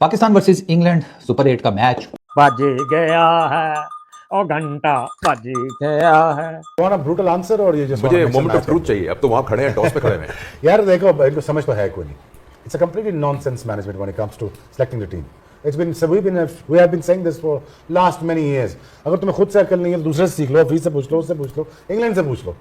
Pakistan versus England super 8 का match बज गया है और घंटा बज गया है। You want a brutal answer or you just want मुझे to mix and moment of match truth it? चाहिए। अब तो वहां खड़े हैं, टॉस पे खड़े हैं। यार देखो इनको समझ तो है कोई नहीं. It's a completely nonsense management when it comes to selecting the team. It's been so we have been saying this for last many years. अगर तुम्हें खुद से अकल नहीं है तो दूसरे से सीख लो, फिर से पूछ लो, उससे पूछ लो, इंग्लैंड से पूछ लो.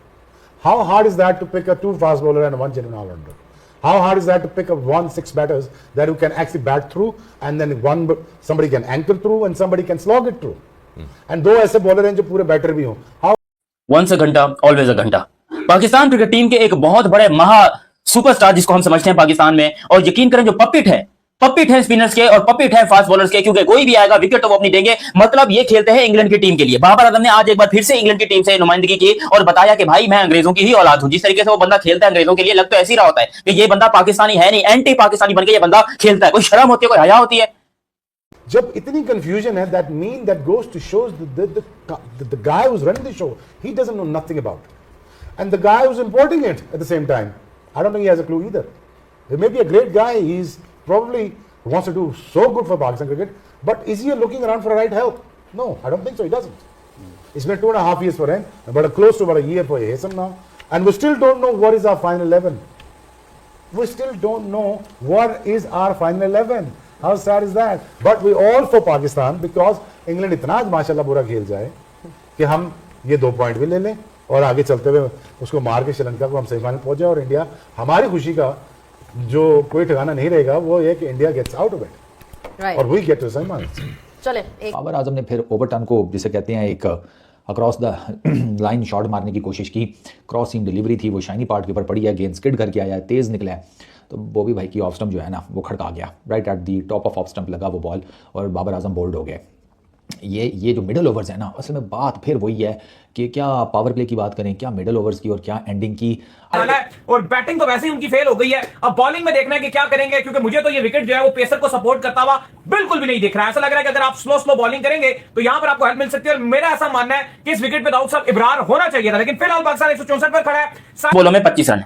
How hard is that to pick a 2 fast bowler and 1 genuine all-rounder? How hard is that to pick up 1-6 batters that who can actually bat through and then somebody can anchor through and somebody can slog it through. And दो ऐसे bowler हैं जो पूरे batter भी हों. How once a घंटा always a घंटा। Pakistan cricket team के एक बहुत बड़े महा सुपरस्टार जिसको हम समझते हैं पाकिस्तान में, और यकीन करें जो पपिट है स्पिनर्स के और पपिट है फास्ट बॉलर्स के, क्योंकि कोई भी आएगा विकेट तो वो अपनी देंगे। मतलब ये खेलते हैं इंग्लैंड की टीम के लिए। बाबर आजम ने आज एक बार फिर से इंग्लैंड की टीम से नुमाइंदगी की और बताया कि भाई मैं अंग्रेजों की ही औलाद हूं। जिस तरीके से वो बंदा खेलता है अंग्रेजों के लिए, लग तो ऐसी रहा होता है कि ये बंदा पाकिस्तानी है नहीं, एंटी पाकिस्तानी बनकर ये बंदा खेलता है। कोई शर्म होती है, कोई हया होती है? जब इतनी कंफ्यूजन है, that mean that goes to shows the guy who's running the show, he doesn't know nothing about it. And the guy who's importing it at the same time, I don't think he has a clue either. He may be a great guy, he's probably wants to do so good for Pakistan cricket, but is he looking around for right help? No, I don't think so, he doesn't. It's been 2.5 years for him, but close to about a year for Hassan now, and we still don't know what is our final 11. We still don't know what is our final 11. How sad is that? But we all for Pakistan because England इतना आज माशाल्लाह बुरा खेल जाए कि हम ये 2 point भी ले लें और आगे चलते हुए उसको मार के श्रीलंका को हम सेमीफाइनल पहुंच जाए, और इंडिया, हमारी खुशी का जो कोई ठिकाना नहीं रहेगा वो ये कि India gets out of it और वी गेट टू सेमीफाइनल. चले बाबर आजम ने फिर ओवरटर्न को जिसे कहते हैं एक अक्रॉस द लाइन शॉट मारने की कोशिश की. क्रॉस सीम डिलीवरी थी, वो शाइनी पार्ट के ऊपर पड़ी है, गेंद स्किड करके आया है, तेज़ निकला है, तो बॉबी भाई की ऑफ स्टंप जो है ना वो खड़का गया. Right at the top off stump लगा वो बॉल और बाबर आजम बोल्ड हो गए. ये जो मिडल ओवर्स है ना, असल में बात फिर वही है कि क्या पावर प्ले की बात करें, क्या मिडल ओवर्स की और क्या एंडिंग की. और बैटिंग तो वैसे ही उनकी फेल हो गई है. अब बॉलिंग में देखना है कि क्या करेंगे, क्योंकि मुझे तो ये विकेट जो है वो पेसर को सपोर्ट करता हुआ बिल्कुल भी नहीं दिख रहा है. ऐसा लग रहा है कि अगर आप स्लो बॉलिंग करेंगे तो यहां पर आपको हेल्प मिल सकती है. मेरा ऐसा मानना है कि इस विकेट पे दाऊद साहब इब्रार होना चाहिए था, लेकिन फिलहाल पाकिस्तान 164 पर खड़ा है. बोलों में 25 रन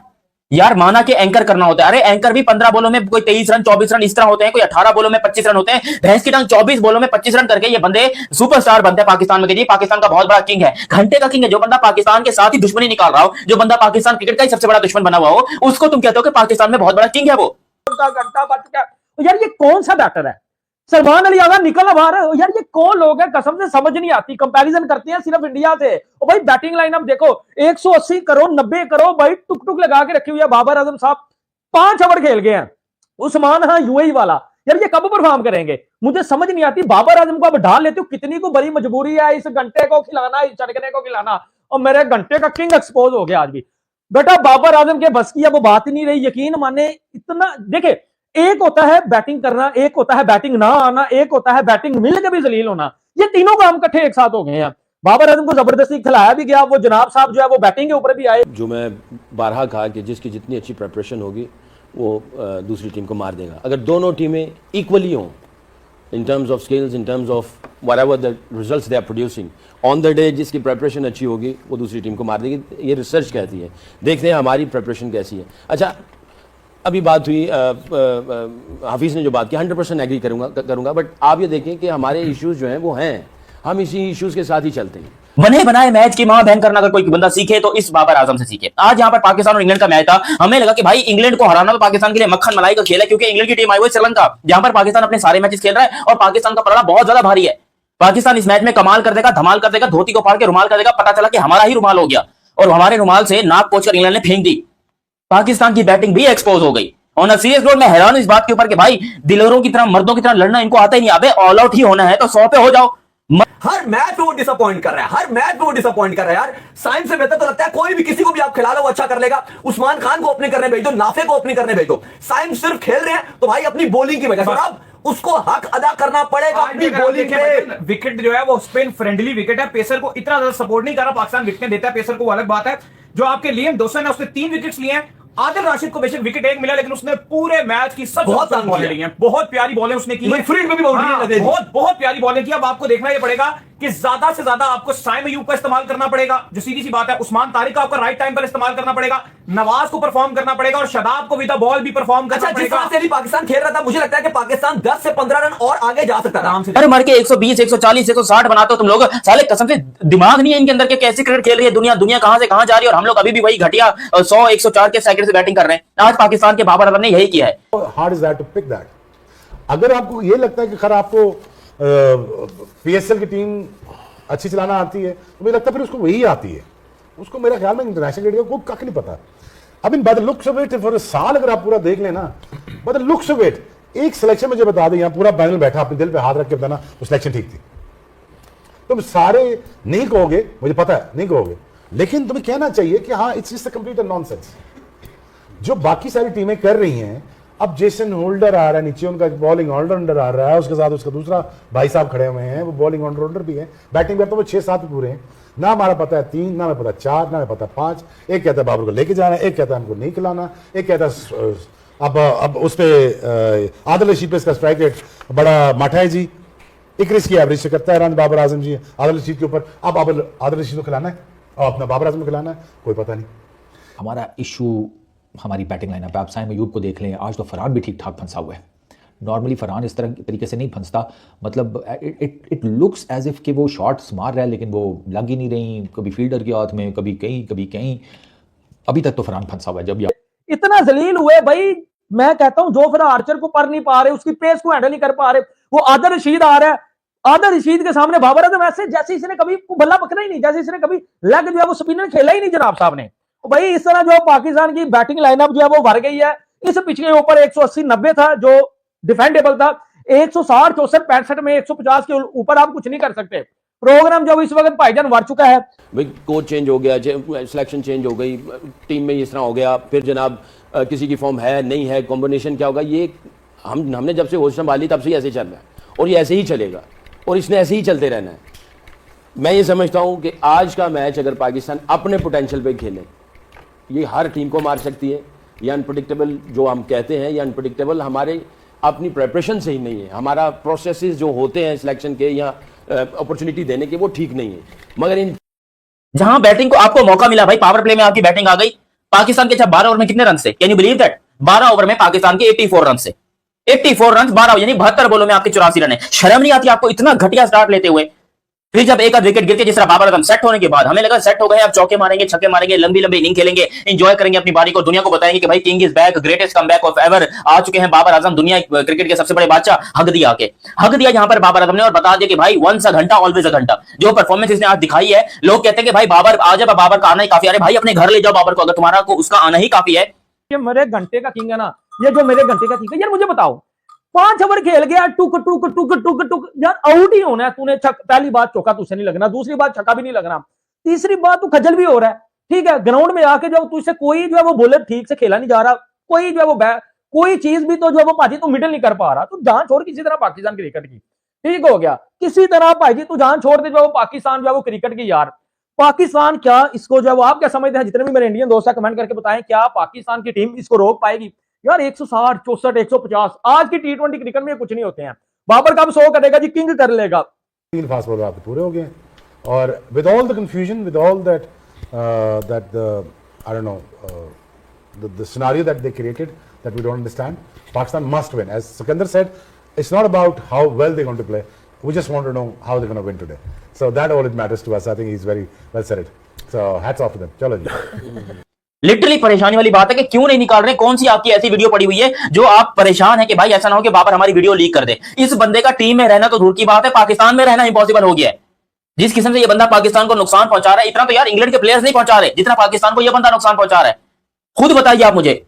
यार माना कि एंकर करना होता है. अरे एंकर भी 15 बोलों में कोई 23 रन 24 रन इस तरह होते हैं, कोई 18 बोलों में 25 रन होते हैं. भैंस की टांग 24 बोलों में 25 रन करके ये बंदे सुपरस्टार बनते हैं पाकिस्तान में. पाकिस्तान का बहुत बड़ा किंग है, घंटे का किंग है. जो बंदा पाकिस्तान के साथ ही दुश्मनी निकाल रहा हो, जो बंदा पाकिस्तान क्रिकेट का ही सबसे बड़ा दुश्मन बना हुआ हो, उसको तुम कहते हो कि पाकिस्तान में बहुत बड़ा किंग है वो. घंटा बज गया यार, ये कौन सा बैटर है? सलमान अली आगा निकल बाहर यार, ये कौन लोग हैं? कसम से समझ नहीं आती. कंपैरिजन करते हैं सिर्फ इंडिया से. और भाई बैटिंग लाइनअप देखो, 180 करोड़ 90 करोड़ भाई टुक टुक लगा के रखी हुई है. बाबर आजम साहब 5 ओवर खेल गए हैं. उस्मान हाँ यूएई वाला, यार ये कब परफॉर्म करेंगे? मुझे समझ नहीं आती. बाबर आजम को अब ढाल लेते हो, कितनी को बड़ी मजबूरी है इस घंटे को खिलाना, इस चटकने को खिलाना. और मेरे घंटे का किंग एक्सपोज हो गया आज भी. बेटा बाबर आजम के बस की अब बात ही नहीं रही. यकीन माने इतना देखे, एक होता है बैटिंग करना, एक होता है बैटिंग ना आना, एक होता है बैटिंग मिल के भी जलील होना. ये तीनों काम इकट्ठे एक साथ हो गए हैं. बाबर आजम को जबरदस्ती खिलाया भी गया. वो जनाब साहब जो है वो बैटिंग के ऊपर भी आए. जो मैं बारहा कहा कि जिसकी जितनी अच्छी प्रिपरेशन होगी वो दूसरी टीम को मार देगा. अगर दोनों टीमें इक्वली हों in terms of skills, in terms of whatever the results they are producing on the day, जिसकी प्रिपरेशन अच्छी होगी वो दूसरी टीम को मार देगी. ये रिसर्च कहती है. देखते हैं हमारी प्रिपरेशन कैसी है. अच्छा, अभी बात हुई हाफिज ने जो बात की, 100% एग्री करूंगा. बट आप ये देखें कि हमारे इश्यूज जो हैं वो हैं, हम इसी इश्यूज के साथ ही चलते हैं. बने बनाए मैच की मां बहन करना अगर कोई बंदा सीखे तो इस बाबर आजम से सीखे. आज यहां पर पाकिस्तान और इंग्लैंड का मैच था. हमें लगा कि भाई इंग्लैंड को हराना तो पाकिस्तान के लिए मक्खन मलाई का खेल है, क्योंकि इंग्लैंड की टीम आई हुई श्रीलंका, जहां पर पाकिस्तान अपने सारे मैचेस खेल रहा है और पाकिस्तान का पलड़ा बहुत ज्यादा भारी है. पाकिस्तान इस मैच में कमाल कर देगा, धमाल कर देगा, धोती को फाड़ के रुमाल कर देगा. पता चला कि हमारा ही रुमाल हो गया और हमारे रुमाल से नाक पोंछकर इंग्लैंड ने फेंक दी. पाकिस्तान की बैटिंग भी एक्सपोज हो गई. ऑन अ सीरियस नोट, मैं हैरान हूं इस बात के ऊपर कि भाई दिलरों की तरह, मर्दों की तरह लड़ना इनको आता ही नहीं. अबे ऑल आउट ही होना है तो 100 पे हो जाओ. हर मैच में वो डिसअपॉइंट कर रहा है, हर मैच में वो डिसअपॉइंट कर रहा है. यार साइंस से बेहतर तो लगता है कोई भी किसी को भी आप खिला लो वो अच्छा कर लेगा. उस्मान खान को ओपनिंग करने भेज दो, नाफे को ओपनिंग करने भेज दो. साइंस सिर्फ खेल रहे हैं तो भाई अपनी बॉलिंग की वजह से अब उसको हक अदा करना पड़ेगा अपनी बॉलिंग पे. विकेट जो है वो स्पिन फ्रेंडली विकेट है. पेसर को इतना ज्यादा सपोर्ट नहीं कर रहा पाकिस्तान. विकेट देता है पेसर को, वो अलग बात है. जो आपके लियम डोसन है उसने 3 विकेट्स लिए हैं. आदिल राशिद को बेशक विकेट 1 मिला, लेकिन उसने पूरे मैच की सब बॉलें ली हैं. बहुत प्यारी बॉलें उसने की, बहुत प्यारी बॉलें की. अब आपको देखना ये पड़ेगा कि ज्यादा से ज्यादा आपको साइम अयूब का इस्तेमाल करना पड़ेगा, जो सीधी सी बात है। उस्मान तारिक का आपका राइट टाइम पर इस्तेमाल करना पड़ेगा, नवाज को परफॉर्म करना पड़ेगा और शदाब को विद द बॉल भी परफॉर्म करना जिस पड़ेगा। तरह से अभी पाकिस्तान खेल रहा था, मुझे लगता है कि पाकिस्तान 10 से 15 रन और आगे जा सकता था आराम से। अरे मर के 120 140 160 बनाते हो तुम लोग, साले कसम से दिमाग नहीं है इनके अंदर के कैसे क्रिकेट खेल रही है दुनिया। दुनिया कहां से कहां जा रही है और हम लोग अभी भी वही घटिया 100 104 के सेकंड से बैटिंग कर रहे हैं। आज पाकिस्तान के बाबर आजम ने यही किया है। Hard is that to pick that. अगर आपको ये लगता है कि खैर आपको पीएसएल की टीम अच्छी चलाना आती है, तो मुझे लगता है फिर उसको वही आती है। उसको मेरे ख्याल में इंटरनेशनल क्रिकेट को कख नहीं पता। अब in by the looks of it for a साल अगर आप पूरा देख लेना, by the looks of it एक सिलेक्शन मुझे बता दें, यहाँ पूरा पैनल बैठा अपने दिल पे हाथ रख के बताना वो सिलेक्शन ठीक थी। तुम सारे नहीं कहोगे, मुझे पता है नहीं कहोगे, लेकिन तुम्हें कहना चाहिए कि हाँ इट्स जस्ट कंप्लीट नॉनसेंस। जो बाकी सारी टीमें कर रही हैं, अब जेसन होल्डर आ रहा है नीचे, उनका बॉलिंग ऑलराउंडर आ रहा है, उसके साथ उसका दूसरा भाई साहब खड़े हुए हैं, वो बॉलिंग ऑलराउंडर भी है, बैटिंग करते वो 6-7 पूरे हैं। ना हमारा पता है 3, ना हमें पता 4, ना हमें पता 5। एक कहता है बाबर को लेके जाना, एक कहता है हमको नहीं खिलाना, एक कहता है अब उस पर आदिल रशीद पे इसका स्ट्राइक रेट बड़ा माठा है जी, 21 की एवरेज से करता है रन बाबर आजम जी आदिल रशीद के ऊपर। अब आदिल रशीद को खिलाना है और अपना बाबर आजम को खिलाना है, कोई पता नहीं। हमारा इशू हमारी बैटिंग लाइनअप है। आप साइम अयूब को देख लें, आज तो फरहान भी ठीक ठाक फंसा हुआ है। नॉर्मली फरहान इस तरीके से नहीं फंसता, मतलब इट लुक्स एज इफ कि वो शॉट्स मार रहा है लेकिन वो लग ही नहीं रही, कभी फील्डर के हाथ में, कभी कहीं। अभी तक तो फरहान फंसा हुआ है। जब इतना जलील हुए भाई, मैं कहता हूं जोफ्रा आर्चर को पर नहीं पा रहे, उसकी पेस को हैंडल नहीं कर पा रहे। वो आदिल रशीद आ रहा है, आदिल रशीद के सामने बाबर आजम ऐसे जैसे इसने कभी बल्ला पकड़ा ही नहीं, जैसे इसने कभी लेग जो है वो स्पिनर खेला ही नहीं जनाब साहब ने। तो भाई इस तरह जो पाकिस्तान की बैटिंग लाइनअप जो है वो भर गई है। इस पिच के ऊपर 180-90 था जो डिफेंडेबल था, 160 64 65 में 150 के ऊपर आप कुछ नहीं कर सकते। प्रोग्राम जो इस वक्त भाईजान भर चुका है। भाई कोच चेंज हो गया, सिलेक्शन चेंज हो गई, टीम में इस तरह हो गया, फिर जनाब किसी की फॉर्म है नहीं है, कॉम्बिनेशन क्या होगा, ये हमने जब से होश संभाली तब से ही ऐसे चल रहा है और ये ऐसे ही चलेगा और इसने ऐसे ही चलते रहना है। मैं ये समझता हूँ कि आज का मैच अगर पाकिस्तान अपने पोटेंशियल पे खेले, ये हर टीम को मार सकती है। ये अनप्रेडिक्टेबल जो हम कहते हैं, ये अनप्रेडिक्टेबल हमारे अपनी प्रेपरेशन से ही नहीं है। हमारा प्रोसेसेस जो होते हैं सिलेक्शन के या अपॉर्चुनिटी देने के, वो ठीक नहीं है। मगर इन जहां बैटिंग को आपको मौका मिला भाई, पावर प्ले में आपकी बैटिंग आ गई। पाकिस्तान के 12 ओवर में कितने रन से, can you believe that? 12 over में पाकिस्तान के 84 रन से, 84 रन 12 यानी 72 बॉलों में आपके 84 रन है। शर्म नहीं आती आपको इतना घटिया स्टार्ट लेते हुए? फिर जब एक आध विकेट गिर के जिस तरह बाबर आजम सेट होने के बाद हमें लगा सेट हो गए, अब चौके मारेंगे, छक्के मारेंगे, लंबी लंबी इनिंग खेलेंगे, एंजॉय करेंगे अपनी बारी को, दुनिया को बताएंगे कि भाई king is back, greatest comeback of ever आ चुके हैं बाबर आजम, दुनिया क्रिकेट के सबसे बड़े बादशाह। हक दिया यहां पर बाबर आजम ने और बता दिया कि भाई वंस अ घंटा ऑलवेज अ घंटा। जो परफॉर्मेंस इसने आज दिखाई है, लोग कहते हैं कि भाई बाबर आ जा, बाबर का आना ही काफी है। अरे भाई अपने घर ले जाओ बाबर को, अगर तुम्हारा को उसका आना ही काफी है। ये मेरे घंटे का किंग है ना, ये जो मेरे घंटे का किंग है यार, मुझे बताओ 5 ओवर खेल गया, टुक टुक टुक टुक टुक यार, आउट ही होना है तूने। पहली बात चौका तुझसे नहीं लगना, दूसरी बात छक्का भी नहीं लगना, तीसरी बात तू खजल भी हो रहा है। ठीक है, ग्राउंड में आके जब तुझसे कोई जो है वो बॉलर ठीक से खेला नहीं जा रहा, कोई जो है वो कोई चीज भी तो जो है वो भाजी तू मिडल नहीं कर पा रहा, तू जान छोड़ किसी तरह पाकिस्तान क्रिकेट की। ठीक हो गया, किसी तरह भाई तू जान छोड़ दे जो वो पाकिस्तान जो है वो क्रिकेट की। यार पाकिस्तान क्या इसको जो है वो आप क्या समझते हैं? जितने भी मेरे इंडियन दोस्त है कमेंट करके बताएं, क्या पाकिस्तान की टीम इसको रोक पाएगी? यार 160 64 150 आज की T20 क्रिकेट में कुछ नहीं होते हैं। बाबर का 100 करेगा जी, किंग कर लेगा। 3 फास्ट बॉलर आपके पूरे हो गए और with all the confusion, with all that I don't know the scenario that they created that we don't understand, Pakistan must win. As Sikandar said, it's not about how well they going to play, we just want to know how they're going to win today. So that all it matters to us. I think he's very well said it. So hats off to them. चलो जी। Literally परेशानी वाली बात है कि क्यों नहीं निकाल रहे। कौन सी आपकी ऐसी वीडियो पड़ी हुई है जो आप परेशान है कि भाई ऐसा ना हो कि बाबर हमारी वीडियो लीक कर दे? इस बंदे का टीम में रहना तो दूर की बात है, पाकिस्तान में रहना इंपॉसिबल हो गया है। जिस किस्म से ये बंदा पाकिस्तान को नुकसान पहुंचा रहा है, इतना तो यार इंग्लैंड के प्लेयर्स नहीं पहुंचा रहे जितना पाकिस्तान को ये बंदा नुकसान पहुंचा रहा है। खुद बताइए आप मुझे।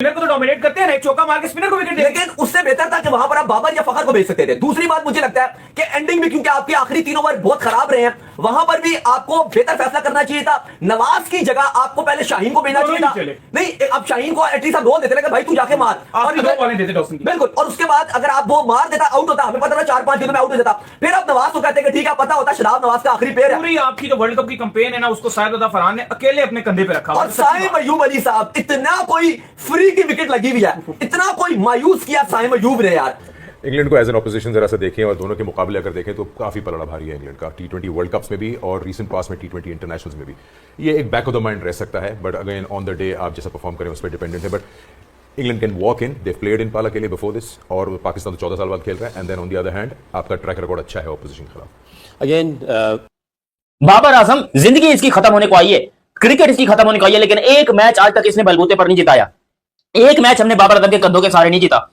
स्पिनर को तो डोमिनेट करते हैं ना, एक चौका मार के स्पिनर को विकेट दे। लेकिन उससे बेहतर था कि वहां पर आप बाबर या फखर को भेज सकते थे। दूसरी बात मुझे लगता है कि एंडिंग में, क्योंकि आपके आखिरी 3 ओवर बहुत खराब रहे हैं, वहां पर भी आपको बेहतर फैसला करना चाहिए था। नवाज की जगह आपको पहले शाहीन को भेजना चाहिए था। नहीं, आप शाहीन को एटलीस्ट आप 2 देते लेकिन भाई तू जाके मार, और 2 बॉलें देते डॉक्सन की। बिल्कुल। और उसके बाद अगर आप वो मार देता, आउट होता, हमें पता था 4-5 गेंदों में आउट हो जाता, फिर आप नवाज को कहते कि ठीक है, पता होता शराब नवाज का आखिरी प्लेयर है। पूरी आपकी जो वर्ल्ड कप की कैंपेन है ना, उसको शायद अदा फरहान ने अकेले अपने कंधे पे रखा। और साइम अयूब अली साहब, इतना कोई फ्री की विकेट लगी हुई है, इतना कोई मायूस किया साइम अयूब ने यार। इंग्लैंड को एज एन ऑपोजिशन जरा सा देखें और दोनों के मुकाबले अगर देखें तो काफ़ी पलड़ा भारी है इंग्लैंड का, T20 वर्ल्ड कप्स में भी और रीसेंट पास में T20 इंटरनेशनल्स में भी। ये एक बैक ऑफ द माइंड रह सकता है, but again on the day आप जैसा परफॉर्म करें उस पर डिपेंडेंट है। But England can walk in, they played in पाला के लिए बिफोर दिस, और पाकिस्तान तो 14 साल बाद खेल रहा है, and then on the other hand आपका ट्रैक रिकॉर्ड अच्छा है ऑपोजिशन के खिलाफ। अगेन बाबर आजम, जिंदगी इसकी खत्म होने को आई है, क्रिकेट इसकी खत्म होने को आई है, लेकिन एक मैच आज तक इसने बलबूते पर नहीं जिताया। एक मैच हमने बाबर आजम के कंधों के सहारे नहीं जीता।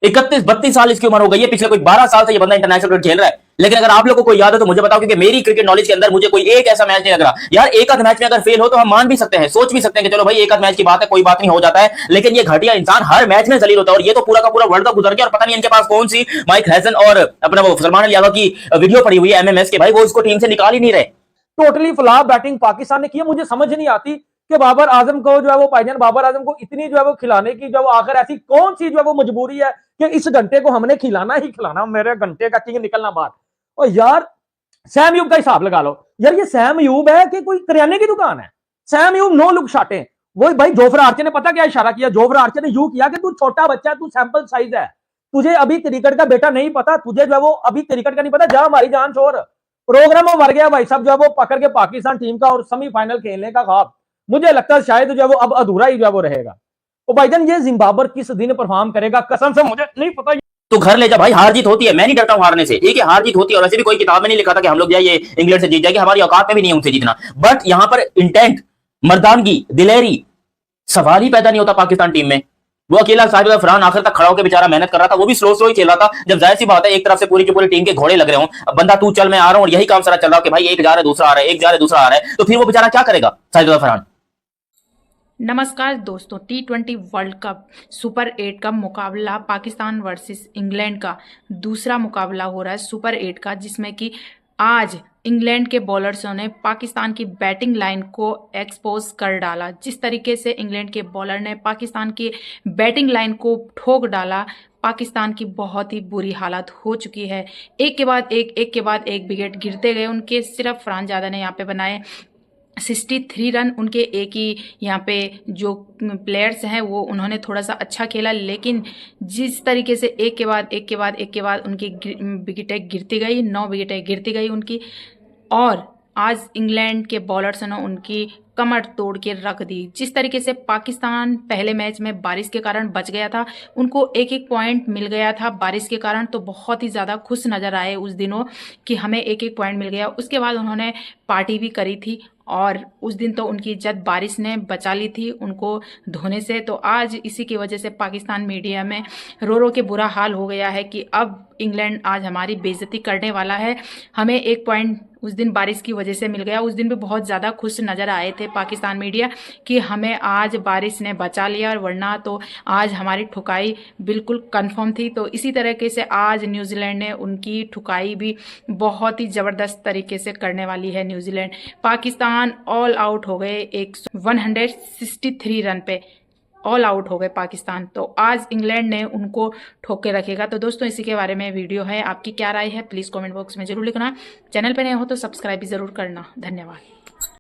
31-32 साल इसकी उम्र हो गई है, पिछले कोई 12 साल से ये बंदा इंटरनेशनल क्रिकेट खेल रहा है। लेकिन अगर आप लोगों को याद है तो मुझे बताओ, क्योंकि मेरी क्रिकेट नॉलेज के अंदर मुझे कोई एक ऐसा मैच नहीं लग रहा। यार एक आध मैच में अगर फेल हो तो हम मान भी सकते हैं, सोच भी सकते हैं कि चलो भाई एक आध मैच की बात है, कोई बात नहीं, हो जाता है। लेकिन ये घटिया इंसान हर मैच में जलील होता है, और ये तो पूरा का पूरा वर्ल्ड कप गुजर गया और पता नहीं इनके पास कौन सी माइक हैसन और अपना वो सलमान अली यादव की वीडियो पड़ी हुई है MMS के, भाई वो इसको टीम से निकाल ही नहीं रहे। टोटली फ्लॉप बैटिंग पाकिस्तान ने की है। मुझे समझ नहीं आती कि बाबर आजम को जो है वो भाईजान बाबर आजम को इतनी जो है वो खिलाने की जो है वो आखिर ऐसी कौन सी जो है वो मजबूरी है कि इस घंटे को हमने खिलाना ही खिलाना, मेरे घंटे का किंग निकलना बाहर। और यार सैम यूब का हिसाब लगा लो यार, ये सैम यूब है कि कोई करियाने की दुकान है? सैम यूब नो लुक शाटे। वो भाई जोफ्रा आर्चर ने पता क्या इशारा किया? जोफ्रा आर्चर ने यूं किया कि तू छोटा बच्चा है, तू सैंपल साइज है, तुझे अभी क्रिकेट का बेटा नहीं पता, तुझे जो है वो अभी क्रिकेट का नहीं पता, जा हमारी जान छोड़। प्रोग्राम में मर गया भाई साहब जो है वो पकड़ के पाकिस्तान टीम का, और सेमीफाइनल खेलने का ख्वाब मुझे लगता है शायद जो है वो अब अधूरा ही जो है वो रहेगा। तो भाईजान ये जिम्बाब्वे किस दिन परफॉर्म करेगा कसम से मुझे नहीं पता। तो घर ले जा भाई, हार जीत होती है, मैं नहीं डरता हूं हारने से, ठीक है हार जीत होती है। और वैसे भी कोई किताब में नहीं लिखा था कि हम लोग ये इंग्लैंड से जीत जाएंगे, हमारी औकात में भी नहीं है उनसे जीतना। बट यहां पर इंटेंट, मर्दानगी, दिलेरी, सवाल ही पैदा नहीं होता पाकिस्तान टीम में। वो अकेला साहिब फरहान आखिर तक खड़ा होकर बेचारा मेहनत कर रहा था, वो भी स्लो ही खेल रहा था। जब जाहिर सी बात है एक तरफ से पूरी की पूरी टीम के घोड़े लग रहे हो, अब बंदा तू चल मैं आ रहा हूं, और यही काम सारा चल रहा है कि भाई एक जा रहा है दूसरा आ रहा है, एक जा रहा है दूसरा आ रहा है, तो फिर वो बेचारा क्या करेगा साहिब फरहान। नमस्कार दोस्तों, T20 वर्ल्ड कप सुपर 8 का मुकाबला पाकिस्तान वर्सेस इंग्लैंड का दूसरा मुकाबला हो रहा है सुपर 8 का, जिसमें कि आज इंग्लैंड के बॉलर्सों ने पाकिस्तान की बैटिंग लाइन को एक्सपोज कर डाला। जिस तरीके से इंग्लैंड के बॉलर ने पाकिस्तान की बैटिंग लाइन को ठोक डाला, पाकिस्तान की बहुत ही बुरी हालत हो चुकी है। एक के बाद एक विकेट गिरते गए उनके। सिर्फ फरहान ज़ादा ने यहाँ पे बनाए 63 रन। उनके एक ही यहाँ पे जो प्लेयर्स हैं वो उन्होंने थोड़ा सा अच्छा खेला, लेकिन जिस तरीके से एक के बाद उनकी विकेटें गिरती गई, 9 विकेटें गिरती गई उनकी। और आज इंग्लैंड के बॉलर्स ने उनकी कमर तोड़ के रख दी। जिस तरीके से पाकिस्तान पहले मैच में बारिश के कारण बच गया था, उनको एक पॉइंट मिल गया था बारिश के कारण, तो बहुत ही ज़्यादा खुश नज़र आए उस दिनों कि हमें एक पॉइंट मिल गया। उसके बाद उन्होंने पार्टी भी करी थी, और उस दिन तो उनकी इज्जत बारिश ने बचा ली थी उनको धोने से। तो आज इसी की वजह से पाकिस्तान मीडिया में रो के बुरा हाल हो गया है कि अब इंग्लैंड आज हमारी बेइज्जती करने वाला है। हमें 1 पॉइंट उस दिन बारिश की वजह से मिल गया। उस दिन भी बहुत ज़्यादा खुश नज़र आए थे पाकिस्तान मीडिया कि हमें आज बारिश ने बचा लिया, और वरना तो आज हमारी ठुकाई बिल्कुल कंफर्म थी। तो इसी तरीके से आज न्यूजीलैंड ने उनकी ठुकाई भी बहुत ही ज़बरदस्त तरीके से करने वाली है न्यूजीलैंड। पाकिस्तान ऑल आउट हो गए 163 रन पे ऑल आउट हो गए पाकिस्तान। तो आज इंग्लैंड ने उनको ठोक के रखेगा। तो दोस्तों इसी के बारे में वीडियो है, आपकी क्या राय है प्लीज़ कमेंट बॉक्स में जरूर लिखना। चैनल पे नए हो तो सब्सक्राइब भी ज़रूर करना। धन्यवाद।